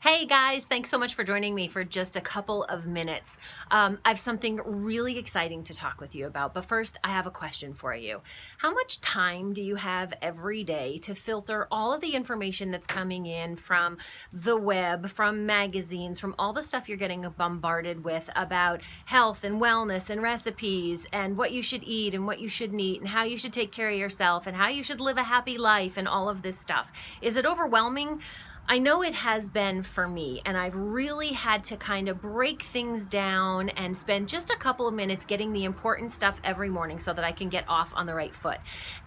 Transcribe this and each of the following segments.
Hey guys, thanks so much for joining me for just a couple of minutes. I have something really exciting to talk with you about, but first I have a question for you. How much time do you have every day to filter all of the information that's coming in from the web, from magazines, from all the stuff you're getting bombarded with about health and wellness and recipes and what you should eat and what you shouldn't eat and how you should take care of yourself and how you should live a happy life and all of this stuff? Is it overwhelming? I know it has been for me, and I've really had to kind of break things down and spend just a couple of minutes getting the important stuff every morning so that I can get off on the right foot.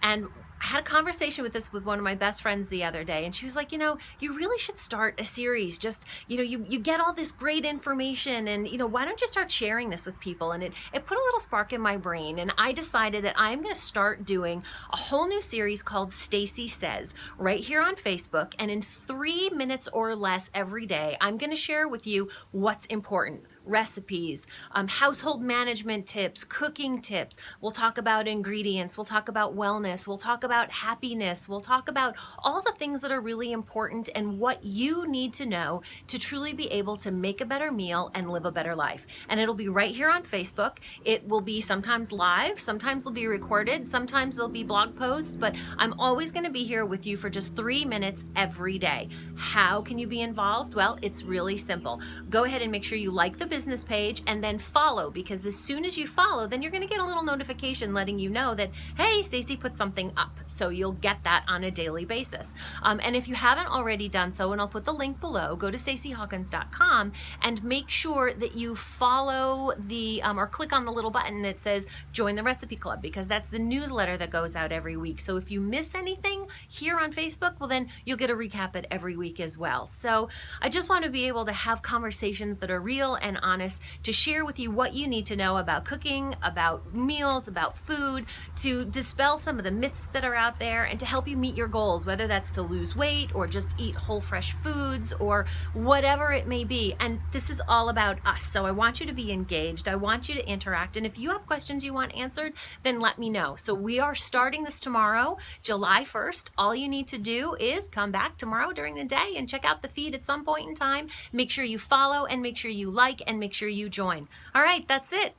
And I had a conversation with one of my best friends the other day, and she was like, you really should start a series. Just, you get all this great information, and, why don't you start sharing this with people? And it put a little spark in my brain, and I decided that I'm going to start doing a whole new series called Stacey Says right here on Facebook. And in 3 minutes or less every day, I'm going to share with you what's important. Recipes, household management tips, cooking tips. We'll talk about ingredients. We'll talk about wellness. We'll talk about happiness. We'll talk about all the things that are really important and what you need to know to truly be able to make a better meal and live a better life. And it'll be right here on Facebook. It will be sometimes live, sometimes it'll be recorded, sometimes there'll be blog posts, but I'm always going to be here with you for just 3 minutes every day. How can you be involved? Well, it's really simple. Go ahead and make sure you like the business page and then follow, because as soon as you follow, then you're going to get a little notification letting you know that, hey, Stacey put something up. So you'll get that on a daily basis. And if you haven't already done so, and I'll put the link below, go to staceyhawkins.com and make sure that you follow or click on the little button that says join the recipe club, because that's the newsletter that goes out every week. So if you miss anything here on Facebook, well, then you'll get a recap it every week as well. So I just want to be able to have conversations that are real and honest, to share with you what you need to know about cooking, about meals, about food, to dispel some of the myths that are out there, and to help you meet your goals, whether that's to lose weight or just eat whole fresh foods or whatever it may be. And this is all about us. So I want you to be engaged. I want you to interact. And if you have questions you want answered, then let me know. So we are starting this tomorrow, July 1st. All you need to do is come back tomorrow during the day and check out the feed at some point in time. Make sure you follow and make sure you like and make sure you join. All right, that's it.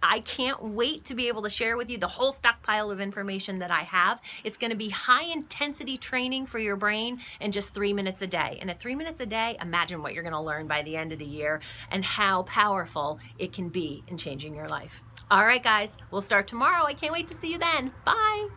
I can't wait to be able to share with you the whole stockpile of information that I have. It's going to be high intensity training for your brain in just 3 minutes a day. And at 3 minutes a day, imagine what you're going to learn by the end of the year and how powerful it can be in changing your life. All right, guys, we'll start tomorrow. I can't wait to see you then. Bye.